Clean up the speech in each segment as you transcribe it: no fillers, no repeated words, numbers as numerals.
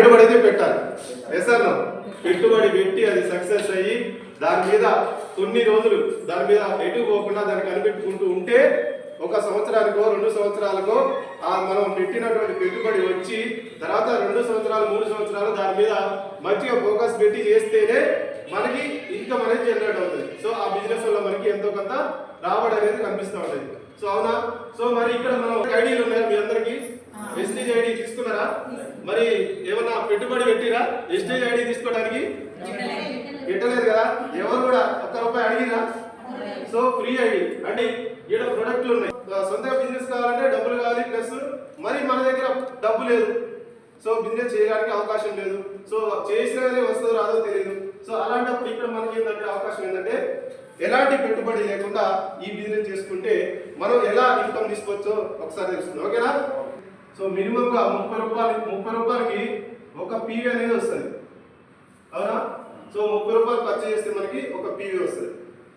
పెట్టుబడి అయితే పెట్టాలి. ఎస్ఆర్నో పెట్టుబడి పెట్టి అది సక్సెస్ అయ్యి దాని మీద కొన్ని రోజులు దాని మీద ఎటు పోకుండా దాన్ని కనిపెట్టుకుంటూ ఉంటే 1 సంవత్సరానికో 2 సంవత్సరాలకో మనం పెట్టినటువంటి పెట్టుబడి వచ్చి తర్వాత 2 సంవత్సరాలు 3 సంవత్సరాలు దాని మీద మంచిగా ఫోకస్ పెట్టి చేస్తేనే మనకి ఇన్కమ్ అనేది జనరేట్ అవుతుంది. సో ఆ బిజినెస్ వల్ల మనకి ఎంతో కొంత రాబడి అనేది కనిపిస్తూ ఉంటుంది. సో అవునా? సో మరి ఇక్కడ మనం ఐడీలు ఉన్నాయి మీ అందరికి. ఎస్టీజ్ ఐడి తీసుకున్నారా? మరి ఏమన్నా పెట్టుబడి పెట్టిరా ఎస్టీజ్ ఐడి తీసుకోవడానికి? పెట్టలేదు కదా. ఎవరు కూడా ₹1 అడిగిరా? సో ఫ్రీ ఐడి అంటే ఇక్కడ ప్రొడక్ట్లు ఉన్నాయి. సొంతగా బిజినెస్ కావాలంటే డబ్బులు కావాలి, ప్లస్ మరి మన దగ్గర డబ్బు లేదు. సో బిజినెస్ చేయడానికి అవకాశం లేదు. సో చేసినా కానీ వస్తుందో రాదో తెలియదు. సో అలాంటప్పుడు ఇక్కడ మనకి ఏంటంటే అవకాశం ఏంటంటే ఎలాంటి పెట్టుబడి లేకుండా ఈ బిజినెస్ చేసుకుంటే మనం ఎలా ఇన్కమ్ తీసుకోవచ్చో ఒకసారి తెలుస్తుంది. ఓకేనా? సో మినిమంగా ₹30కి ఒక పీవీ అనేది వస్తుంది. అవునా? సో ₹30 ఖర్చు చేస్తే మనకి ఒక పీవీ వస్తుంది.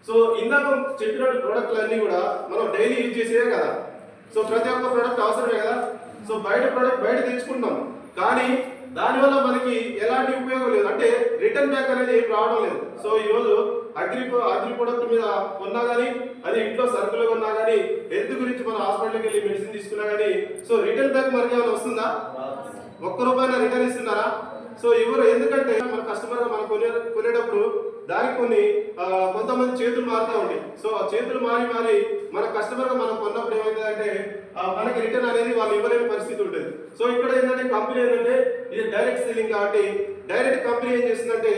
సో ఇందాక చెప్పినట్టు ప్రోడక్ట్లు అన్నీ కూడా మనం డైలీ యూజ్ చేసేదే కదా. సో ప్రతి ఒక్క ప్రోడక్ట్ అవసరమే కదా. సో బయట ప్రోడక్ట్ బయట తెచ్చుకుంటాం కానీ దానివల్ల మనకి ఎలాంటి ఉపయోగం లేదు. అంటే రిటర్న్ బ్యాక్ అనేది ఏం రావడం లేదు. సో ఈరోజు అగ్రి ప్రొడక్ట్ మీద కొన్నా కానీ అది ఇంట్లో సరుకులు కొన్నా కానీ హెల్త్ గురించి మన హాస్పిటల్కి వెళ్ళి మెడిసిన్ తీసుకున్నా కానీ సో రిటర్న్ బ్యాక్ మనకి ఏమైనా వస్తుందా? ₹1 రిటర్న్ ఇస్తున్నారా? సో ఎవరు? ఎందుకంటే మన కస్టమర్ మనం కొనేటప్పుడు దానికి కొంతమంది చేతులు మారుతూ ఉంటాయి. సో ఆ చేతులు మారి మన కస్టమర్ మనం కొన్నప్పుడు ఏమవుతుందంటే మనకి రిటర్న్ అనేది వాళ్ళు ఇవ్వలేని పరిస్థితి ఉంటుంది. సో ఇక్కడ ఏంటంటే కంపెనీ ఏంటంటే ఇది డైరెక్ట్ సెల్లింగ్ కాబట్టి డైరెక్ట్ కంపెనీ ఏం చేస్తుందంటే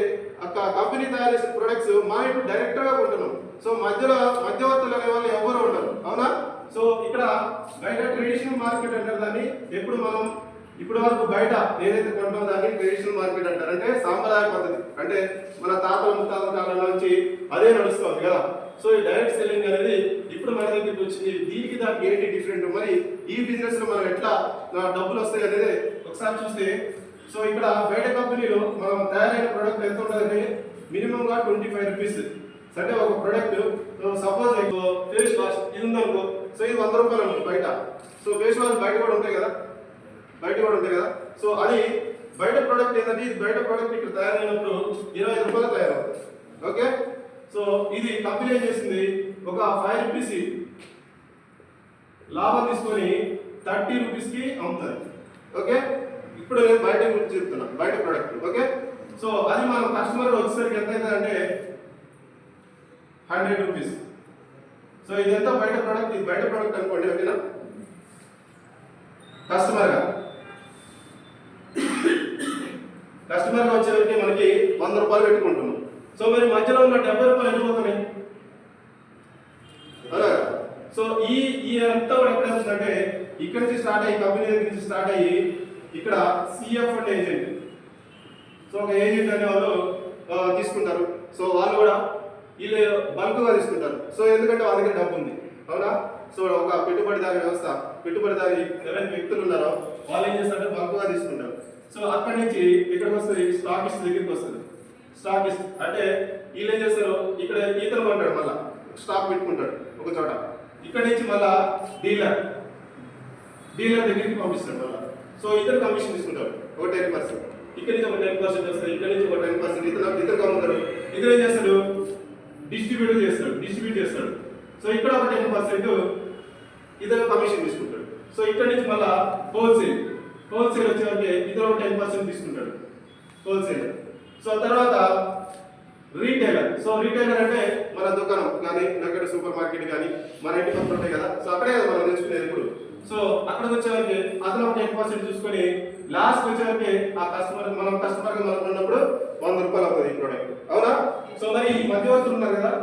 కంపెనీ తయారు చేసిన ప్రొడక్ట్స్ మనం ఇప్పుడు డైరెక్ట్ గా కొంటున్నాం. సో మధ్యవర్తులు అనే వాళ్ళు ఎవరు ఉండరు. అవునా? సో ఇక్కడ బయట ట్రెడిషనల్ మార్కెట్ అంటారు దాన్ని. ఇప్పుడు వరకు బయట ఏదైతే కొంటామో దాన్ని ట్రెడిషనల్ మార్కెట్ అంటారు. అంటే సాంప్రదాయ పద్ధతి, అంటే మన తాతల ముత్తాతల కాలం నుంచి అదే నడుస్తుంది కదా. సో ఈ డైరెక్ట్ సెల్లింగ్ అనేది ఇప్పుడు మన దగ్గరికి వచ్చింది. దీనికి దానికి ఏంటి డిఫరెంట్, మరి ఈ బిజినెస్ లో మనం ఎట్లా డబ్బులు వస్తాయి అనేది ఒకసారి చూస్తే, సో ఇక్కడ బయట కంపెనీలో మనం తయారైన ప్రోడక్ట్ ఎంత ఉంటుందంటే మినిమం గా ₹25. అంటే ఒక ప్రోడక్ట్ సపోజ్ ఫేస్ వాష్ ఇది ఉందనుకో, సో ఇది ₹100 ఉంటుంది బయట. సో ఫేస్ వాష్ బయట కూడా ఉంటాయి కదా. సో అది బయట ప్రోడక్ట్ ఏంటంటే ఇది బయట ప్రోడక్ట్ ఇక్కడ తయారైనప్పుడు ₹25 తయారవుతుంది. ఓకే? సో ఇది కంపెనీ ఏం చేస్తుంది, ఒక ₹5 లాభం తీసుకొని ₹30కి అమ్ముతుంది. ఓకే? ఇప్పుడు నేను బయట గురించి చెప్తున్నా, బయట ప్రోడక్ట్. ఓకే? సో అది మనం కస్టమర్ వచ్చేసరికి ఎంత అవుతుందంటే ₹100. సో ఇది ఎంత బయట ప్రోడక్ట్, ఇది బయట ప్రోడక్ట్ అనుకోండి. ఓకేనా? కస్టమర్ గా వచ్చేసరికి మనకి ₹100 పెట్టుకుంటున్నాం. సో మరి మధ్యలో ఉన్న ₹70 వెళ్ళిపోతున్నాయి. సో ఈ అంతా కూడా ఎక్కడ వస్తుందంటే ఇక్కడ నుంచి స్టార్ట్ అయ్యి కంపెనీ దగ్గర నుంచి స్టార్ట్ అయ్యి ఇక్కడ సిఎఫ్ అంటే ఏజెంట్. సో ఒక ఏజెంట్ అనే వాళ్ళు తీసుకుంటారు. సో వాళ్ళు కూడా వీళ్ళు బల్క్ గా తీసుకుంటారు. సో ఎందుకంటే వాళ్ళ దగ్గర డబ్బు ఉంది. అవునా? సో ఒక పెట్టుబడిదారి వ్యవస్థ, పెట్టుబడిదారి ఎవరైతే వ్యక్తులు ఉన్నారో వాళ్ళు ఏం చేస్తారంటే బల్క్ గా తీసుకుంటారు. సో అక్కడి నుంచి ఇక్కడికి వస్తుంది, స్టాకిస్ట్ దగ్గరికి వస్తుంది. స్టాకిస్ట్ అంటే వీళ్ళు ఏం చేస్తారు, ఇక్కడ ఈతలు కొంటాడు, మళ్ళీ స్టాక్ పెట్టుకుంటాడు ఒక చోట. ఇక్కడ నుంచి మళ్ళా డీలర్ దగ్గరికి పంపిస్తాడు మళ్ళీ. సో ఇతరు కమిషన్ తీసుకుంటారు ఒక 10%. ఇక్కడ నుంచి ఒక 10% వస్తుంది, ఇక్కడ నుంచి ఒక 10% ఇతరు అమ్ముతాడు. ఇతరు ఏం చేస్తాడు, డిస్ట్రిబ్యూట్ చేస్తాడు. సో ఇక్కడ ఒక 10% ఇతర కమిషన్ తీసుకుంటాడు. సో ఇక్కడ నుంచి మళ్ళా హోల్సేల్ వచ్చేవరకు ఇతర 10% తీసుకుంటాడు హోల్సేల్. సో తర్వాత రీటైలర్. సో రీటైలర్ అంటే మన దుకాణం కానీ లేకపోతే సూపర్ మార్కెట్ కానీ మన ఇంటి పక్కన ఉంటాయి కదా. సో అక్కడే కదా మనం తెచ్చుకునేది ఇప్పుడు. సో అక్కడికి వచ్చేవరకు అతను 10% చూసుకొని లాస్ట్ వచ్చేవరకు ఆ కస్టమర్ గా మనం ఉన్నప్పుడు ₹100 అవుతుంది ఈ ప్రోడక్ట్. అవునా? సో మరి ఈ మధ్యవర్తులు ఉన్నారు కదా.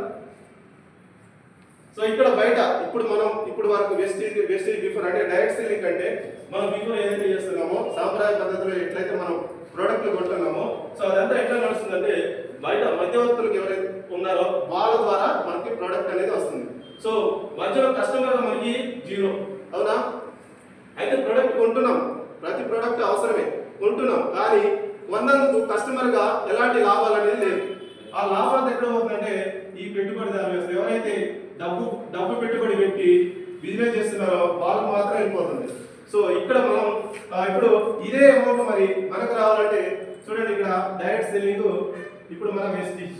సో ఇక్కడ బయట ఇప్పుడు వరకు వెస్టేజ్ బిఫోర్ అంటే డైరెక్ట్ సెల్లింగ్ అంటే మనం బిఫోర్ ఏదైతే చేస్తున్నామో సాంప్రదాయ పద్ధతిలో ఎట్లయితే మనం ప్రోడక్ట్లు కొంటున్నామో సో అదంతా ఎట్లా నడుస్తుందంటే బయట మధ్యవర్తులకు ఎవరైతే ఉన్నారో వాళ్ళ ద్వారా మనకి ప్రోడక్ట్ అనేది వస్తుంది. సో మధ్యలో కస్టమర్ మనకి 0. అవునా? అయితే ప్రోడక్ట్ కొంటున్నాం, ప్రతి ప్రోడక్ట్ అవసరమే కొంటున్నాం, కానీ కొన్నందుకు కస్టమర్ గా ఎలాంటి లాభాలు అనేది లేదు. ఆ లాభాలు ఎక్కడ పోతుందంటే ఈ పెట్టుబడిదారు వ్యవస్థ ఎవరైతే డబ్బు పెట్టుబడి పెట్టి బిజినెస్ చేస్తున్నారో వాళ్ళకి మాత్రం వెళ్ళిపోతుంది. సో ఇక్కడ మనం ఇప్పుడు ఇదే అమౌంట్ మరి మనకు రావాలంటే చూడండి, ఇక్కడ డైరెక్ట్ సెల్లింగ్ ఇప్పుడు మనం వేస్టేజ్.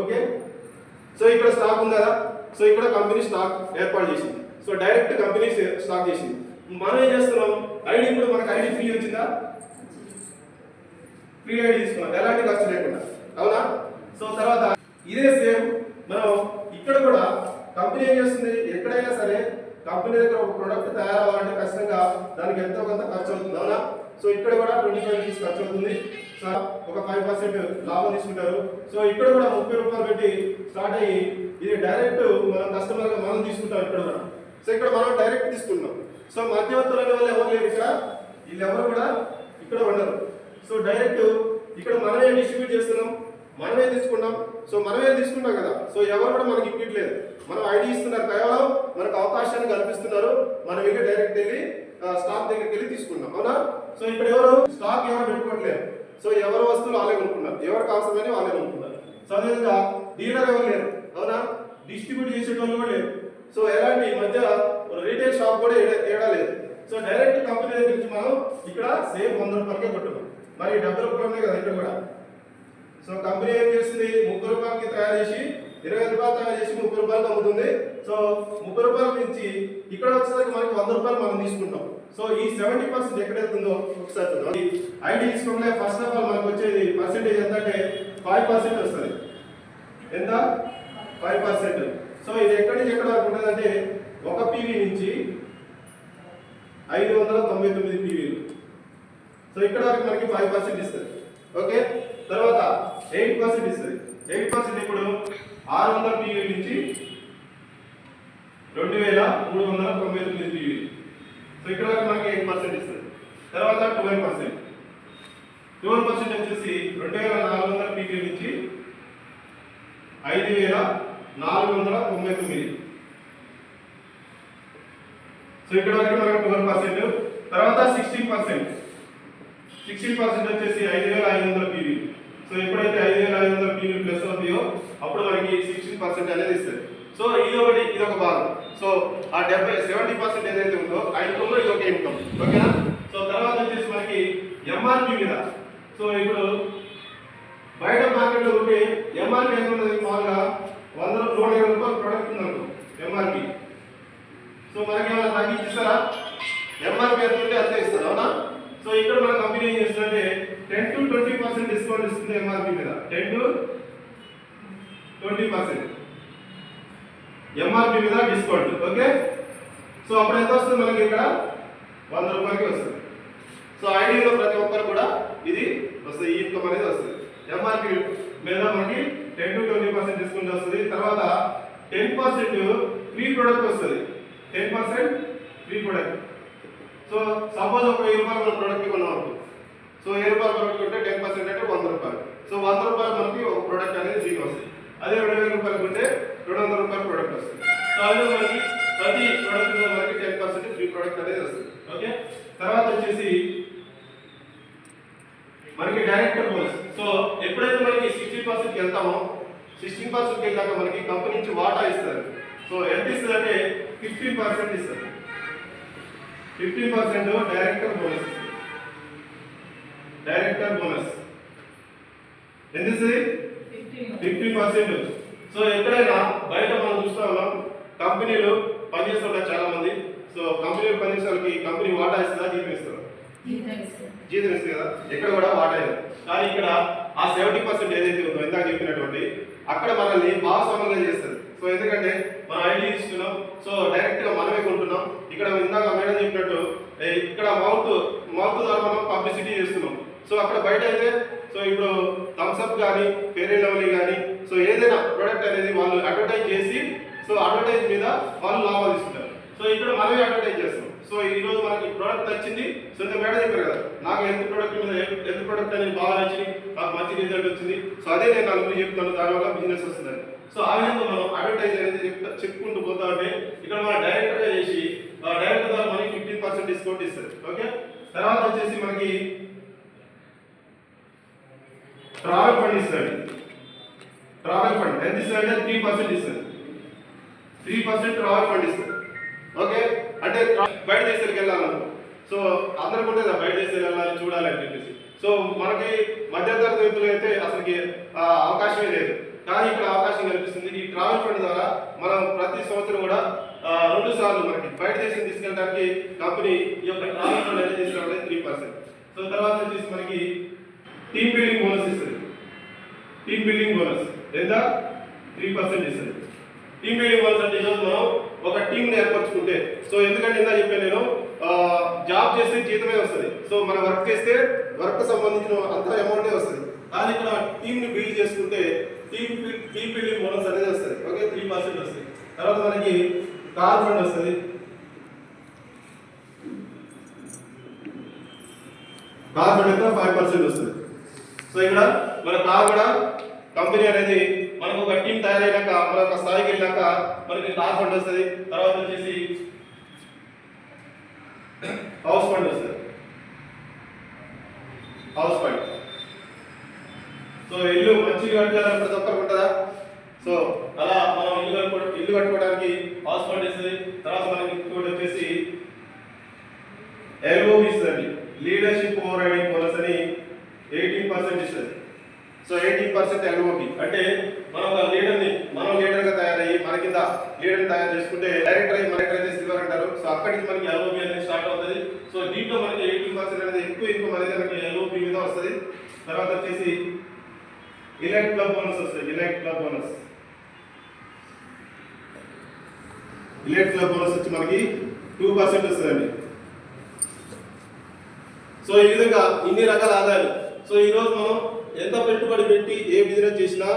ఓకే, సో ఇక్కడ స్టాక్ ఉంది కదా, సో ఇక్కడ కంపెనీ స్టాక్ ఏర్పాటు చేసింది. సో డైరెక్ట్ కంపెనీ స్టాక్ చేసింది. మనం ఏం చేస్తున్నాం, ఐడి ఇప్పుడు మనకు ఐడి ఫ్రీ వచ్చిందా? ఫ్రీ ఐడి తీసుకున్నాం, ఎలాంటి ఖర్చు లేకుండా, అవునా? సో తర్వాత ఇదే సేమ్ మనం ఇక్కడ కూడా కంపెనీ ఏం చేస్తుంది, ఎక్కడైనా సరే కంపెనీ దగ్గర ఒక ప్రొడక్ట్ తయారవ్వాలంటే ఖచ్చితంగా దానికి ఎంతో కొంత ఖర్చు అవుతుంది, అవునా? సో ఇక్కడ కూడా 25 రూపీస్ ఖర్చు అవుతుంది. సో ఒక 5% లాభం తీసుకుంటారు. సో ఇక్కడ కూడా 30 రూపాయలు పెట్టి స్టార్ట్ అయ్యి ఇది డైరెక్ట్ మనం కస్టమర్గా మనం తీసుకుంటాం ఇక్కడ కూడా. సో ఇక్కడ మనం డైరెక్ట్ తీసుకుంటాం. సో మధ్యవర్తులు అనే వాళ్ళు ఎవరు లేరు ఇక్కడ, వీళ్ళు ఎవరు కూడా ఇక్కడ ఉండరు. సో డైరెక్ట్ ఇక్కడ మనమే డిస్ట్రిబ్యూట్ చేస్తున్నాం, మనమే తీసుకున్నాం. సో మనమే తీసుకుంటాం కదా, సో ఎవరు కూడా మనకి ఇవ్వట్లేదు, మనం ఐడి ఇస్తున్నారు, కేవలం మనకు అవకాశాన్ని కల్పిస్తున్నారు. మనం ఇక్కడ డైరెక్ట్ వెళ్ళి స్టాక్ దగ్గరికి వెళ్ళి తీసుకున్నాం, అవునా? సో ఇక్కడ ఎవరు స్టాక్ ఎవరు పెట్టుకోవట్లేదు. సో ఎవరు వస్తువులు వాళ్ళే కొనుక్కున్నారు, ఎవరికి అవసరమని వాళ్ళే కొనుక్కున్నారు. సో అదేవిధంగా డీలర్ ఎవరు లేరు, అవునా? డిస్ట్రిబ్యూట్ చేసేటోళ్ళు కూడా లేరు. సో ఎలాంటి మధ్య రీటైల్ షాప్ కూడా ఏడా లేదు. సో డైరెక్ట్ కంపెనీ దగ్గర నుంచి మనం ఇక్కడ సేమ్ 100 రూపాయలకే కొట్టున్నాం. మరి 70 రూపాయలు ఉన్నాయి కదా ఇక్కడ కూడా. సో కంపెనీ ఏం చేస్తుంది, 30 రూపాయలకి తయారు చేసి 20 రూపాయలు తయారు చేసి 30 రూపాయలకు అమ్ముతుంది. సో 30 రూపాయల నుంచి ఇక్కడ వచ్చేసరికి మనకి 100 రూపాయలు మనం తీసుకుంటాం. సో ఈ 70% ఎక్కడైతుందో ఒకసారి చూద్దాం. ఐడి తీసుకుంటే ఫస్ట్ ఆఫ్ ఆల్ మనకు వచ్చేది పర్సెంటేజ్ ఎంత అంటే 5% వస్తుంది. ఎంత? 5%. సో ఇది ఎక్కడి నుంచి ఎక్కడ వరకు ఉంటుంది అంటే 1 పీవీ నుంచి 599 పీవీలు. సో ఇక్కడ వరకు మనకి 5% ఇస్తుంది. ఓకే, తర్వాత 8% ఇస్తుంది. 8% ఇప్పుడు 600 పీవీ నుంచి 2399 పీవీ. సో ఇక్కడ వరకు మనకి 8% ఇస్తుంది. తర్వాత 12%. 12% వచ్చేసి 2400 పీవీ నుంచి 5499. సో ఇక్కడ వరకు మనకి 12%. తర్వాత 16%. 16% వచ్చేసి 5500 పీవీ. సో ఎప్పుడైతే 5500 పీవీ ప్లస్ అవుతాయో అప్పుడు మనకి 16% అనేది ఇస్తుంది. సో ఇది ఒక భాగం. సో ఆ 70% ఏదైతే ఉందో ఆ ఇన్కమ్ ఇది ఒక ఇన్కమ్, ఓకేనా? సో తర్వాత వచ్చేసి మనకి ఎంఆర్పి మీద. సో ఇప్పుడు బయట మార్కెట్లో ఉంటే ఎంఆర్పి ఎంత ఉంటుంది, మామూలుగా 120 రూపాయలు ప్రొడక్ట్ ఉందనుకో ఎంఆర్పి. సో మనకి ఏమైనా తగ్గించిస్తారా? ఎంఆర్పి ఎంత ఉంటే అంతే ఇస్తారు, అవునా? సో ఇక్కడ మన కంపెనీ ఏం చేస్తుందంటే 10 to 20% డిస్కౌంట్ ఇస్తుంది ఎంఆర్పి మీద. 10 to 20% ఎంఆర్పి మీద డిస్కౌంట్. ఓకే, సో అప్పుడు ఎంత వస్తుంది మనకి ఇక్కడ 100 రూపాయలకి వస్తుంది. సో ఐడిలో ప్రతి ఒక్కరు కూడా ఇది వస్తుంది, ఈ ఇన్కమ్ అనేది వస్తుంది. ఎంఆర్పి మీద మనకి 10 to 20% డిస్కౌంట్ వస్తుంది. తర్వాత 10% ఫ్రీ ప్రొడక్ట్ వస్తుంది. 10% ఫ్రీ ప్రొడక్ట్. సో సపోజ్ ఒక 1000 రూపాయలు మన ప్రొడక్ట్ కొన్నాం. సో 1000 రూపాయల ప్రొడక్ట్ కొంటే 10% అంటే 100 రూపాయలు. సో 100 రూపాయలు మనకి ఒక ప్రొడక్ట్ అనేది ఫ్రీ వస్తుంది. అదే 2000 రూపాయలు కొంటే 200 రూపాయల ప్రొడక్ట్ వస్తుంది. సో అదే మనకి ప్రతి ప్రొడక్ట్ మీద మనకి 10% ఫ్రీ ప్రొడక్ట్ అనేది వస్తుంది. ఓకే, తర్వాత వచ్చేసి మనకి డైరెక్టర్ బోనస్. సో ఎప్పుడైతే మనకి 60%కి వెళ్తామో 16%కి వెళ్ళాక మనకి కంపెనీ నుంచి వాటా ఇస్తారు. సో ఎంత ఇస్తుంది అంటే 15% ఇస్తారు. 15% డైరెక్టర్ బోనస్. డైరెక్టర్ బోనస్ ఎంత ఇస్తుంది? 15%. సో ఎక్కడైనా బయట మనం చూస్తా ఉన్నాం, కంపెనీలు పనిచేస్తున్నారు చాలా మంది. సో కంపెనీలు పనిచేసే వాళ్ళకి కంపెనీ వాటా ఇస్తుందా, జీతం ఇస్తారు? జీతం ఇస్తుంది కదా, ఎక్కడ కూడా వాటా ఇవ్వదు. కానీ ఇక్కడ ఆ 70% ఏదైతే ఉందో ఇందాక చెప్పినటువంటి అక్కడ మనల్ని భాగస్వామ్యంగా చేస్తారు. సో ఎందుకంటే మనం ఐడి ఇస్తున్నాం, సో డైరెక్ట్ గా మనమే కొంటున్నాం. ఇక్కడ ఇందాక మేడం చెప్పినట్టు ఇక్కడ మౌత్ ద్వారా మనం పబ్లిసిటీ చేస్తున్నాం. సో అక్కడ బయట అయితే సో ఇప్పుడు థమ్స్అప్ కానీ ఫెయిర్ అండ్ లవ్లీ కానీ సో ఏదైనా ప్రోడక్ట్ అనేది వాళ్ళు అడ్వర్టైజ్ చేసి సో అడ్వర్టైజ్ మీద వాళ్ళు లాభాలు ఇస్తున్నారు. సో ఇక్కడ మనమే అడ్వర్టైజ్ చేస్తాం. సో ఈ రోజు మనకి ప్రోడక్ట్ నచ్చింది. సో ఇంత మేడం చెప్పారు కదా, నాకు హెల్త్ ప్రోడక్ట్ మీద హెల్త్ ప్రోడక్ట్ అనేది బాగా నచ్చింది, నాకు మంచి రిజల్ట్ వచ్చింది. సో అదే నేను నలుగురు చెప్తాను, దానివల్ల బిజినెస్ వస్తుందని. సో ఆ విధంగా మనం అడ్వర్టైజ్ అనేది చెప్పుకుంటూ పోతా ఉంటే ఇక్కడ మనం డైరెక్ట్గా చేసి డైరెక్ట్ ద్వారా మనకి 15% డిస్కౌంట్ ఇస్తారు. ఓకే, తర్వాత వచ్చేసి మనకి ట్రావెల్ ఫండ్ ఇస్తుంది. ట్రావెల్ ఫండ్ ఎంత ఇస్తుంది అంటే 3% ఇస్తుంది. 3% ట్రావెల్ ఫండ్ ఇస్తుంది. ఓకే, అంటే బయట దేశాలకు వెళ్ళాలను, సో అందరికి ఉంటుంది కదా బయట దేశాలు వెళ్ళాలి చూడాలి అని చెప్పేసి. సో మనకి మధ్యతరగతి వ్యక్తులు అయితే అసలుకి అవకాశమే లేదు, కానీ ఇక్కడ అవకాశం కనిపిస్తుంది. ఈ ట్రావెల్ ఫండ్ ద్వారా మనం ప్రతి సంవత్సరం కూడా 2 సార్లు మనకి బయట దేశం తీసుకెళ్ళడానికి కంపెనీ ఈ యొక్క ట్రావెల్ ఫండ్ అనేది తీసుకురావడం 3%. సో తర్వాత వచ్చేసి మనకి టీమ్ బిల్డింగ్ బోనస్ ఇస్తుంది. టీమ్ బిల్డింగ్ బోనస్ ఎంత 3% ఇస్తుంది. టీమ్ బిల్డింగ్ బోనస్ అంటే ఈరోజు మనం ఒక టీంని ఏర్పరచుకుంటే, సో ఎందుకంటే ఇందా చెప్పాను నేను జాబ్ చేస్తే జీతమే వస్తుంది, సో మనం వర్క్ చేస్తే వర్క్ సంబంధించిన అంత అమౌంటే వస్తుంది. కానీ ఇక్కడ టీంని బిల్డ్ చేసుకుంటే టీమ్ బిల్డింగ్ బోనస్ అనేది వస్తుంది. ఓకే, 3% వస్తుంది. తర్వాత మనకి కార్ ఫండ్ వస్తుంది. కార్ ఫండ్ ఎంత 5% వస్తుంది. సో ఇక్కడ మన కార్ కూడా కంపెనీ అనేది మనకు ఒక టీం తయారైనాక మన ఒక స్థాయికి వెళ్ళాక మనకి కార్ ఫండ్ వస్తుంది. తర్వాత వచ్చేసి హౌస్ ఫండ్ వస్తుంది. హౌస్ ఫండ్, సో ఇల్లు మంచిగా కట్టాలని ప్రతి ఒక్కరికి ఉంటుందా? సో అలా మనం ఇల్లు కట్టుకోవడానికి హౌస్ ఫండ్ ఇస్తుంది. తర్వాత మనకి ఇంకోటి వచ్చేసి ఎల్ఓబి ఇస్తుంది, లీడర్షిప్ ఓవర్ రైడింగ్ బోనస్ అని 18% ఇస్తుంది. సో 18% ఎల్ఓబి అంటే మనం ఒక మనం లీడర్గా తయారయ్యి మన కింద లీడర్ని తయారు చేసుకుంటే డైరెక్టర్ అయితే సిల్వర్ అంటారు. సో అక్కడి నుంచి మనకి ఎల్ఓబి అనేది స్టార్ట్ అవుతుంది. సో దీంట్లో మనకి 18% అనేది ఎక్కువ ఇన్కమ్ అనేది మనకి ఎల్ఓబి మీద వస్తుంది. తర్వాత వచ్చేసి ఇలైట్ క్లబ్ బోనస్ వస్తుంది. ఇలైట్ క్లబ్ బోనస్ వచ్చి మనకి 2% వస్తుందండి. సో ఈ విధంగా ఇన్ని రకాల ఆదాయాలు. సో ఈరోజు మనం ఎంత పెట్టుబడి పెట్టి ఏ బిజినెస్ చేసినా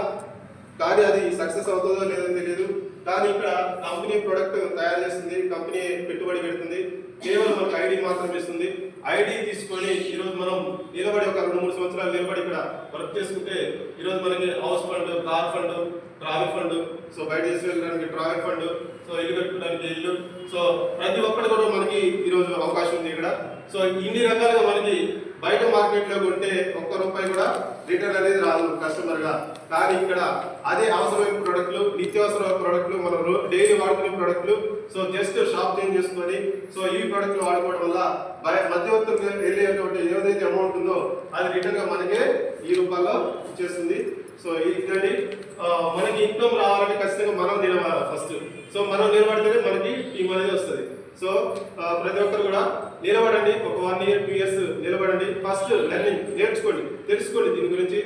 కానీ అది సక్సెస్ అవుతుందో లేదో తెలియదు. కానీ ఇక్కడ కంపెనీ ప్రొడక్ట్ తయారు చేస్తుంది, కంపెనీ పెట్టుబడి పెడుతుంది, కేవలం మనకు ఐడి మాత్రం ఇస్తుంది. ఐడి తీసుకొని ఈరోజు మనం నిలబడి ఒక 2-3 సంవత్సరాలు నిలబడి ఇక్కడ వర్క్ చేసుకుంటే ఈరోజు మనకి house fund, car fund, travel fund, so బయట తీసుకెళ్ళడానికి ట్రావెల్ ఫండ్, సో ఇల్లు కట్టుకోవడానికి ఇల్లు, సో ప్రతి ఒక్కటి కూడా మనకి ఈరోజు అవకాశం ఉంది ఇక్కడ. సో ఇన్ని రకాలుగా మనకి బయట మార్కెట్లో కొంటే ₹1 కూడా రిటర్న్ అనేది రాదు కస్టమర్ గా. కానీ ఇక్కడ అదే అవసరమైన ప్రోడక్ట్లు, నిత్యావసరమైన ప్రోడక్ట్లు, మనం డైలీ వాడుకునే ప్రోడక్ట్లు, సో జస్ట్ షాప్ చేంజ్ చేసుకొని సో ఈ ప్రోడక్ట్లు వాడుకోవడం వల్ల మధ్యవర్తులకు వెళ్ళేటువంటి ఏదైతే అమౌంట్ ఉందో అది రిటర్న్ గా మనకే ఈ రూపాల్లో ఇచ్చేస్తుంది. సో ఇదండి మనకి ఇన్కమ్ రావాలంటే ఖచ్చితంగా మనం నిలబడాలి ఫస్ట్. సో మనం నిలబడితేనే మనకి టీమ్ అనేది వస్తుంది. సో ప్రతి ఒక్కరు కూడా నిలబడండి, ఒక 1 year 2 years నిలబడండి. ఫస్ట్ లెర్నింగ్ నేర్చుకోండి, తెలుసుకోండి దీని గురించి.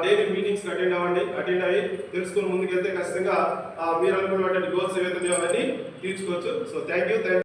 డైలీ మీటింగ్స్ అటెండ్ అయ్యి తెలుసుకొని ముందుకెళ్తే ఖచ్చితంగా మీరు అనుకున్నటువంటి గోల్స్ ఏవైతే అవన్నీ తీర్చుకోవచ్చు. So thank you.